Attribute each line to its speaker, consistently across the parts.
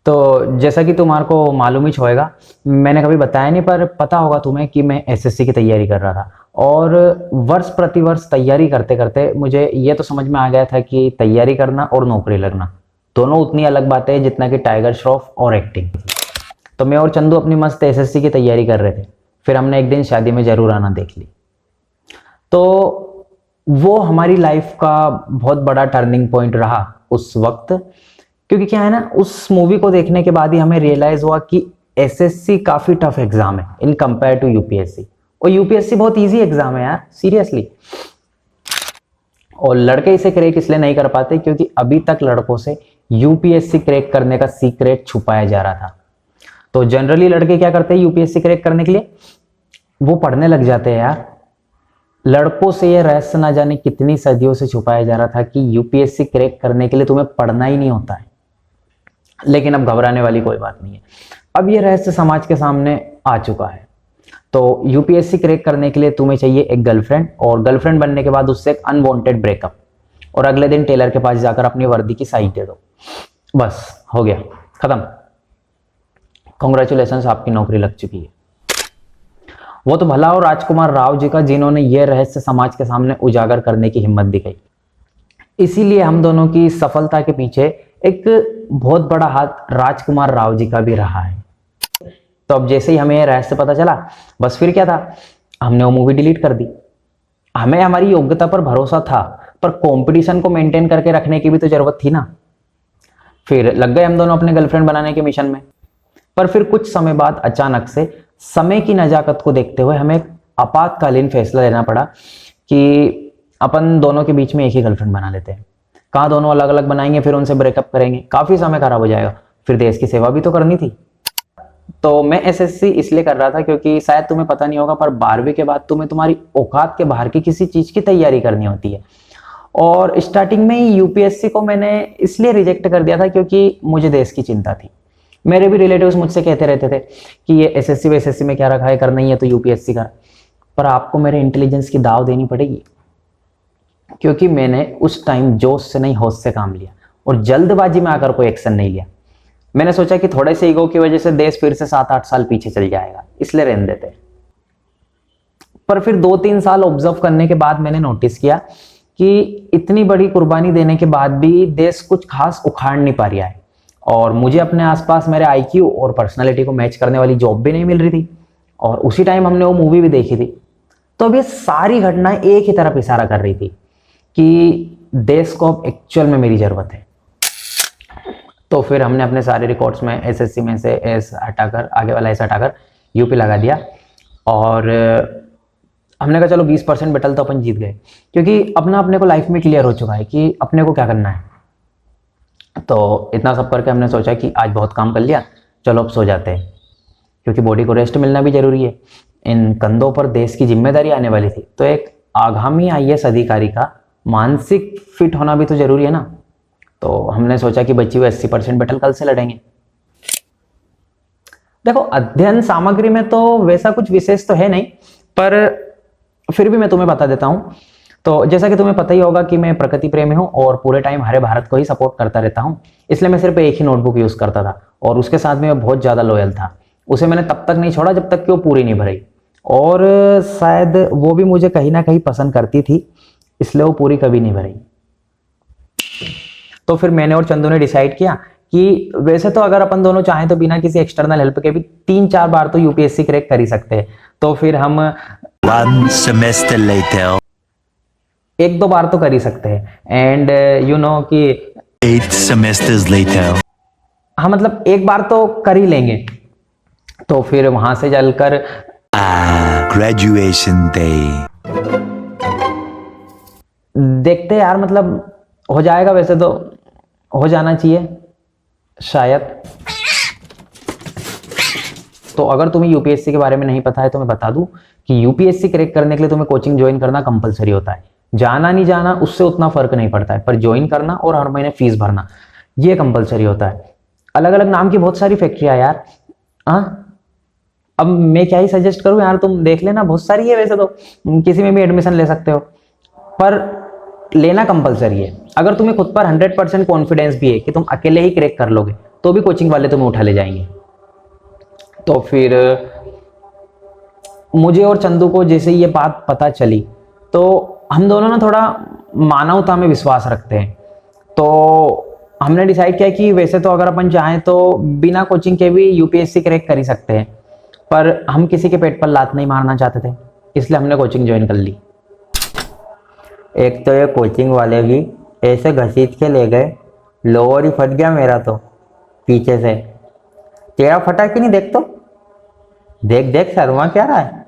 Speaker 1: तो जैसा कि तुम्हारे को मालूम ही होएगा, मैंने कभी बताया नहीं पर पता होगा तुम्हें कि मैं एसएससी की तैयारी कर रहा था। और वर्ष प्रतिवर्ष तैयारी करते करते मुझे ये तो समझ में आ गया था कि तैयारी करना और नौकरी लगना दोनों उतनी अलग बातें हैं जितना कि टाइगर श्रॉफ और एक्टिंग। तो मैं और चंदू अपनी मस्त एसएससी की तैयारी कर रहे थे, फिर हमने एक दिन शादी में जरूर आना देख ली। तो वो हमारी लाइफ का बहुत बड़ा टर्निंग पॉइंट रहा उस वक्त, क्योंकि क्या है ना, उस मूवी को देखने के बाद ही हमें रियलाइज हुआ कि एसएससी काफी टफ एग्जाम है इन कंपेयर टू यूपीएससी। और यूपीएससी बहुत इजी एग्जाम है यार, सीरियसली। और लड़के इसे क्रैक इसलिए नहीं कर पाते क्योंकि अभी तक लड़कों से यूपीएससी क्रैक करने का सीक्रेट छुपाया जा रहा था। तो जनरली लड़के क्या करते हैं यूपीएससी क्रैक करने के लिए, वो पढ़ने लग जाते हैं यार। लड़कों से ये रहस्य ना जाने कितनी सदियों से छुपाया जा रहा था कि यूपीएससी क्रैक करने के लिए तुम्हें पढ़ना ही नहीं होता है। लेकिन अब घबराने वाली कोई बात नहीं है, अब ये रहस्य समाज के सामने आ चुका है। तो यूपीएससी क्रैक करने के लिए तुम्हें चाहिए एक गर्लफ्रेंड, और गर्लफ्रेंड बनने के बाद उससे एक अनवांटेड ब्रेकअप, और अगले दिन टेलर के पास जाकर अपनी वर्दी की साइज दे दो। बस हो गया, खत्म। कॉन्ग्रेचुलेशन, आपकी नौकरी लग चुकी है। वो तो भला हो राजकुमार राव जी का, जिन्होंने ये रहस्य समाज के सामने उजागर करने की हिम्मत दिखाई। इसीलिए हम दोनों की सफलता के पीछे एक बहुत बड़ा हाथ राजकुमार राव जी का भी रहा है। तो अब जैसे ही हमें यह रहस्य पता चला, बस फिर क्या था, हमने वो मूवी डिलीट कर दी। हमें हमारी योग्यता पर भरोसा था, पर कंपटीशन को मेंटेन करके रखने की भी तो जरूरत थी ना। फिर लग गए हम दोनों अपने गर्लफ्रेंड बनाने के मिशन में। पर फिर कुछ समय बाद अचानक से समय की नजाकत को देखते हुए हमें एक आपातकालीन फैसला लेना पड़ा कि अपन दोनों के बीच में एक ही गर्लफ्रेंड बना लेते हैं। कहाँ दोनों अलग अलग बनाएंगे, फिर उनसे ब्रेकअप करेंगे, काफी समय खराब हो जाएगा। फिर देश की सेवा भी तो करनी थी। तो मैं एसएससी इसलिए कर रहा था क्योंकि शायद तुम्हें पता नहीं होगा, पर 12वीं के बाद तुम्हें तुम्हारी औकात के बाहर की किसी चीज की तैयारी करनी होती है। और स्टार्टिंग में ही यूपीएससी को मैंने इसलिए रिजेक्ट कर दिया था क्योंकि मुझे देश की चिंता थी। मेरे भी रिलेटिव्स मुझसे कहते रहते थे कि ये एसएससी वेसएससी में क्या रखा है, करना ही है तो यूपीएससी कर। पर आपको मेरे इंटेलिजेंस की दाव देनी पड़ेगी, क्योंकि मैंने उस टाइम जोश से नहीं होश से काम लिया और जल्दबाजी में आकर कोई एक्शन नहीं लिया। मैंने सोचा कि थोड़े से ईगो की वजह से देश फिर से 7-8 साल पीछे चल जाएगा, इसलिए रहने देते। पर फिर 2-3 साल ऑब्जर्व करने के बाद मैंने नोटिस किया कि इतनी बड़ी कुर्बानी देने के बाद भी देश कुछ खास उखाड़ नहीं पा रहा है, और मुझे अपने आसपास मेरे आईक्यू और पर्सनालिटी को मैच करने वाली जॉब भी नहीं मिल रही थी। और उसी टाइम हमने वो मूवी भी देखी थी। तो अब ये सारी घटनाएं एक ही तरफ इशारा कर रही थी कि देश को अब एक्चुअल में मेरी जरूरत है। तो फिर हमने अपने सारे रिकॉर्ड्स में एसएससी में से एस हटाकर, आगे वाला एस हटाकर यूपी लगा दिया। और हमने कहा चलो 20% बैटल तो अपन जीत गए, क्योंकि अपना अपने को लाइफ में क्लियर हो चुका है कि अपने को क्या करना है। तो इतना सब करके हमने सोचा कि आज बहुत काम कर लिया, चलो अब सो जाते हैं, क्योंकि बॉडी को रेस्ट मिलना भी जरूरी है। इन कंधों पर देश की जिम्मेदारी आने वाली थी, तो एक आगामी आईएएस अधिकारी का मानसिक फिट होना भी तो जरूरी है ना। तो हमने सोचा कि बच्ची हुई 80% बैटल कल से लड़ेंगे। देखो, अध्ययन सामग्री में तो वैसा कुछ विशेष तो है नहीं, पर फिर भी मैं तुम्हें बता देता हूं। तो जैसा कि तुम्हें पता ही होगा कि मैं प्रकृति प्रेमी हूं और पूरे टाइम हरे भारत को ही सपोर्ट करता रहता हूं, इसलिए मैं सिर्फ एक ही नोटबुक यूज करता था और उसके साथ में मैं बहुत ज्यादा लॉयल था। उसे मैंने तब तक नहीं छोड़ा जब तक कि वो पूरी नहीं भरी, और शायद वो भी मुझे कहीं ना कहीं पसंद करती थी, इसलिए वो पूरी कभी नहीं भरी। तो फिर मैंने और चंदू ने डिसाइड किया कि वैसे तो अगर अपन दोनों चाहें तो बिना किसी एक्सटर्नल हेल्प के भी 3-4 बार तो यूपीएससी क्रैक कर ही सकते हैं। तो फिर हम
Speaker 2: 1 semester later,
Speaker 1: 1-2 बार तो कर ही सकते हैं। एंड यू नो कि
Speaker 2: 8 semesters later,
Speaker 1: हाँ, मतलब एक बार तो कर ही लेंगे। तो फिर वहां से चलकर
Speaker 2: graduation day.
Speaker 1: देखते यार, मतलब हो जाएगा, वैसे तो हो जाना चाहिए शायद। तो अगर तुम्हें यूपीएससी के बारे में नहीं पता है तो मैं बता दूं कि यूपीएससी क्रैक करने के लिए तुम्हें कोचिंग ज्वाइन करना कंपलसरी होता है। जाना नहीं जाना उससे उतना फर्क नहीं पड़ता है, पर ज्वाइन करना और हर महीने फीस भरना ये कंपलसरी होता है। अलग अलग नाम की बहुत सारी फैक्ट्रियां यार। हाँ, अब मैं क्या ही सजेस्ट करूं यार, तुम देख लेना, बहुत सारी है वैसे तो, किसी में भी एडमिशन ले सकते हो, पर लेना कंपलसरी है। अगर तुम्हें खुद पर 100% कॉन्फिडेंस भी है कि तुम अकेले ही क्रैक कर लोगे, तो भी कोचिंग वाले तुम्हें उठा ले जाएंगे। तो फिर मुझे और चंदू को जैसे ये बात पता चली तो हम दोनों ना थोड़ा मानवता में विश्वास रखते हैं, तो हमने डिसाइड किया कि वैसे तो अगर अपन चाहें तो बिना कोचिंग के भी यूपीएससी क्रैक कर ही सकते हैं, पर हम किसी के पेट पर लात नहीं मारना चाहते थे, इसलिए हमने कोचिंग ज्वाइन कर ली।
Speaker 3: एक तो ये कोचिंग वाले भी ऐसे घसीट के ले गए, लोअर ही फट गया मेरा तो पीछे से। तेरा फटा कि नहीं, देख तो, देख देख शर्मा क्या रहा है,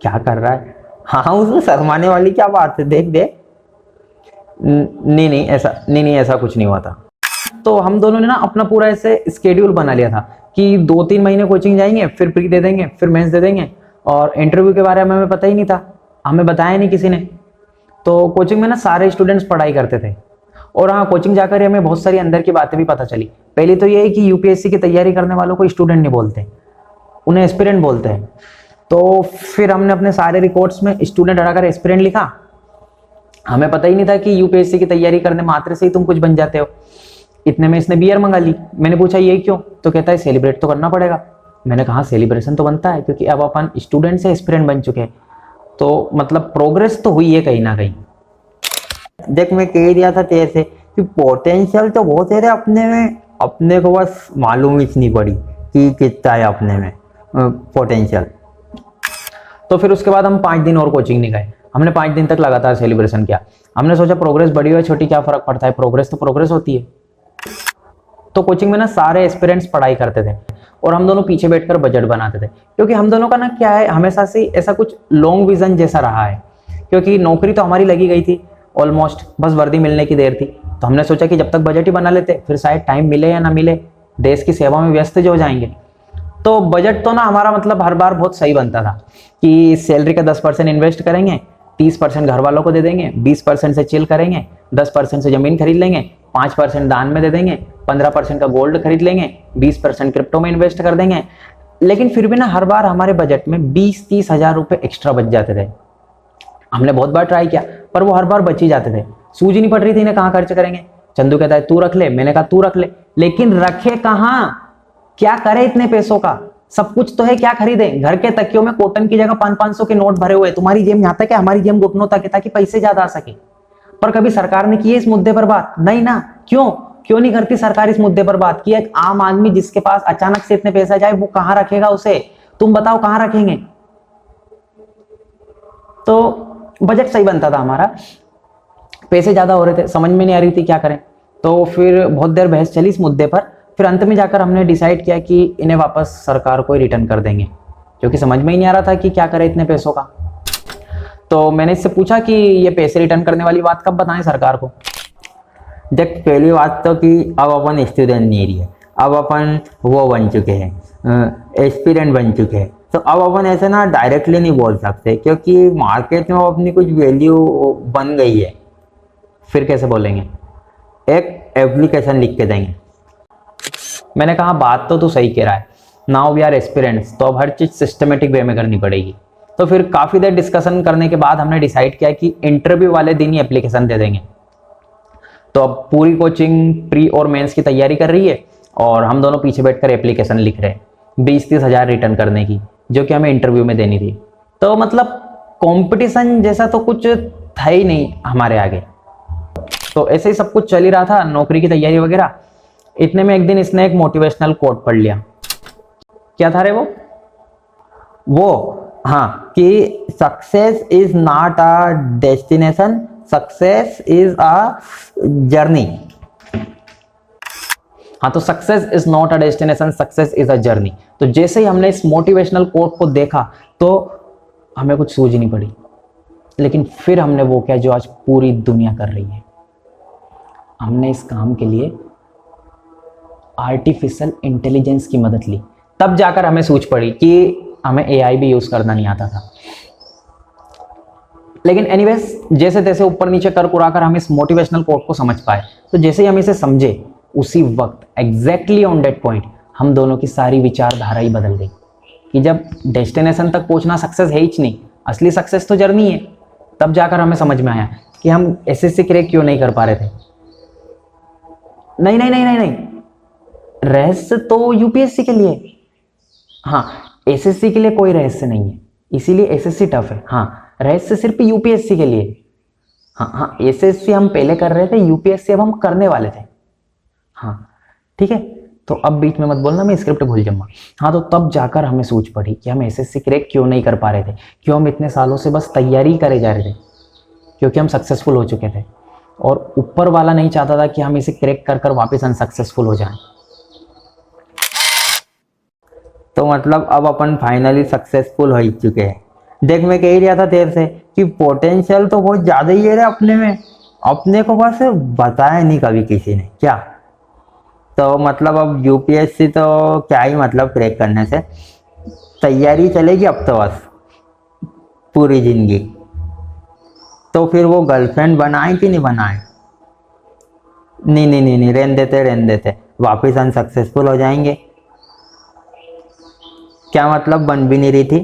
Speaker 3: क्या कर रहा है। हाँ उसमें शर्माने वाली क्या बात है, देख देख।
Speaker 1: नहीं ऐसा कुछ नहीं हुआ था। तो हम दोनों ने ना अपना पूरा ऐसे स्केड्यूल बना लिया था कि 2-3 महीने कोचिंग जाएंगे, फिर प्री दे देंगे, फिर मेंस दे देंगे, और इंटरव्यू के बारे में हमें पता ही नहीं था, हमें बताया नहीं किसी ने। तो कोचिंग में ना सारे स्टूडेंट्स पढ़ाई करते थे, और हाँ कोचिंग जाकर हमें बहुत सारी अंदर की बातें भी पता चली। पहली तो ये है कि यूपीएससी की तैयारी करने वालों को स्टूडेंट नहीं बोलते, उन्हें एस्पिरेंट बोलते हैं। तो फिर हमने अपने सारे रिकॉर्ड्स में स्टूडेंट हटाकर एस्पिरेंट लिखा। हमें पता ही नहीं था कि यूपीएससी की तैयारी करने मात्र से ही तुम कुछ बन जाते हो। इतने में इसने बियर मंगा ली। मैंने पूछा ये क्यों, तो कहता है सेलिब्रेट तो करना पड़ेगा। मैंने कहा सेलिब्रेशन तो बनता है क्योंकि अब अपन स्टूडेंट से एस्पिरेंट बन चुके हैं, तो मतलब प्रोग्रेस तो हुई है कहीं ना कहीं।
Speaker 3: देख मैं कह दिया था तेरे से कि पोटेंशियल तो बहुत है रे अपने में, अपने को बस मालूम ही नहीं पड़ी कि कितना है अपने में पोटेंशियल।
Speaker 1: तो फिर उसके बाद हम 5 दिन और कोचिंग नहीं गए। हमने 5 दिन तक लगातार सेलिब्रेशन किया। हमने सोचा प्रोग्रेस बड़ी हो छोटी क्या फर्क पड़ता है, प्रोग्रेस तो प्रोग्रेस होती है। तो कोचिंग में ना सारे एस्पिरेंट्स पढ़ाई करते थे और हम दोनों पीछे बैठकर बजट बनाते थे, क्योंकि हम दोनों का ना क्या है, हमेशा से ऐसा कुछ लॉन्ग विजन जैसा रहा है। क्योंकि नौकरी तो हमारी लगी गई थी ऑलमोस्ट, बस वर्दी मिलने की देर थी। तो हमने सोचा कि जब तक बजट ही बना लेते, फिर शायद टाइम मिले या ना मिले, देश की सेवा में व्यस्त जो हो जाएंगे। तो बजट तो ना हमारा मतलब हर बार बहुत सही बनता था कि सैलरी का 10% इन्वेस्ट करेंगे, 30% घर वालों को दे देंगे, 20% से चिल करेंगे, 10% से जमीन खरीद लेंगे, 5% दान में दे देंगे, 15% का गोल्ड खरीद लेंगे, 20% क्रिप्टो में इन्वेस्ट कर देंगे। लेकिन फिर भी ना हर बार हमारे बजट में 20-30 हजार रुपए एक्स्ट्रा बच जाते थे। हमने बहुत बार ट्राई किया पर वो हर बार बच ही जाते थे। सूझ नहीं पड़ रही थी इन्हें कहाँ खर्च करेंगे। चंदू कहता है तू रख ले, मैंने कहा तू रख ले, लेकिन रखे कहाँ, क्या करे इतने पैसों का, सब कुछ तो है, क्या खरीदे। घर के तकियों में कॉटन की जगह 500-500 के नोट भरे हुए, तुम्हारी जेब यहाँ तक है, हमारी जेब घुटनों तक है, ताकि पैसे ज्यादा आ सके। पर कभी सरकार ने की है इस मुद्दे पर बात? नहीं ना। क्यों नहीं करती सरकार इस मुद्दे पर बात? कि एक आम आदमी जिसके पास अचानक से इतने पैसा जाए वो कहां रखेगा उसे? तुम बताओ कहां रखेंगे? तो बजट सही बनता था हमारा, पैसे ज्यादा हो रहे थे, समझ में नहीं आ रही थी क्या करें। तो फिर बहुत देर बहस चली इस मुद्दे पर। फिर अंत में जाकर हमने डिसाइड किया कि इन्हें वापस सरकार को ही रिटर्न कर देंगे, क्योंकि समझ में ही नहीं आ रहा था कि क्या करें इतने पैसों का। तो मैंने इससे पूछा कि ये पैसे रिटर्न करने वाली बात कब बताएं सरकार को।
Speaker 3: देख पहली बात तो कि अब अपन स्टूडेंट नहीं रही है, अब अपन वो बन चुके हैं, एस्पिरेंट बन चुके हैं। तो अब अपन ऐसे ना डायरेक्टली नहीं बोल सकते, क्योंकि मार्केट में अपनी कुछ वैल्यू बन गई है।
Speaker 1: फिर कैसे बोलेंगे?
Speaker 3: एक एप्लीकेशन लिख के देंगे।
Speaker 1: मैंने कहा बात तो तू सही कह रहा है, नाउ वी आर एस्पिरेंट्स, तो अब हर चीज सिस्टमेटिक वे में करनी पड़ेगी। तो फिर काफी देर डिस्कशन करने के बाद हमने डिसाइड किया कि इंटरव्यू वाले दिन ही एप्लीकेशन दे देंगे। तो अब पूरी कोचिंग प्री और मेंस की तैयारी कर रही है और हम दोनों पीछे बैठकर एप्लीकेशन लिख रहे हैं 20-30 हजार रिटर्न करने की, जो कि हमें इंटरव्यू में देनी थी। तो मतलब कंपटीशन जैसा तो कुछ था ही नहीं हमारे आगे। तो ऐसे ही सब कुछ चल ही रहा था, नौकरी की तैयारी वगैरह। इतने में एक दिन इसने एक मोटिवेशनल कोट पढ़ लिया। क्या था रे वो?
Speaker 3: हाँ, कि success is not a destination, success is a journey.
Speaker 1: हाँ, तो success is not a destination, success is a journey. तो जैसे ही हमने इस मोटिवेशनल कोट को देखा तो हमें कुछ सूझ नहीं पड़ी, लेकिन फिर हमने वो किया जो आज पूरी दुनिया कर रही है। हमने इस काम के लिए आर्टिफिशियल इंटेलिजेंस की मदद ली। तब जाकर हमें सूझ पड़ी कि हमें एआई भी यूज करना नहीं आता था। लेकिन एनीवेज, जैसे तैसे ऊपर नीचे कर कुराकर हम इस मोटिवेशनल कोट को समझ पाए। तो जैसे ही हम इसे समझे, उसी वक्त एग्जैक्टली ऑन डेट पॉइंट हम दोनों की सारी विचारधारा ही बदल गई कि जब डेस्टिनेशन तक पहुंचना सक्सेस है ही नहीं, असली सक्सेस तो जर्नी है। तब जाकर हमें समझ में आया कि हम एसएससी क्रैक क्यों नहीं कर पा रहे थे। नहीं, रहस्य तो यूपीएससी के लिए, हाँ एसएससी के लिए कोई रहस्य नहीं है, इसीलिए एसएससी टफ है। हाँ रहस्य सिर्फ यूपीएससी के लिए। हाँ एसएससी हम पहले कर रहे थे, यूपीएससी अब हम करने वाले थे। हाँ ठीक है, तो अब बीच में मत बोलना, मैं स्क्रिप्ट भूल जाऊंगा। हाँ तो तब जाकर हमें सूझ पड़ी कि हम एसएससी क्रैक क्यों नहीं कर पा रहे थे, क्यों हम इतने सालों से बस तैयारी ही करे जा रहे थे, क्योंकि हम सक्सेसफुल हो चुके थे और ऊपर वाला नहीं चाहता था कि हम इसे क्रैक कर कर वापस अनसक्सेसफुल हो जाएं।
Speaker 3: तो मतलब अब अपन फाइनली सक्सेसफुल हो ही चुके हैं। देख मैं कह ही रहा था देर से कि पोटेंशियल तो बहुत ज़्यादा ही है रे अपने में, अपने को बस बताया नहीं कभी किसी ने क्या। तो मतलब अब यूपीएससी तो क्या ही मतलब क्रैक करने से, तैयारी चलेगी अब तो बस पूरी जिंदगी। तो फिर वो गर्लफ्रेंड बनाए कि नहीं बनाए, नहीं रहने देते, वापिस अनसक्सेसफुल हो जाएंगे। क्या मतलब बन भी नहीं रही थी,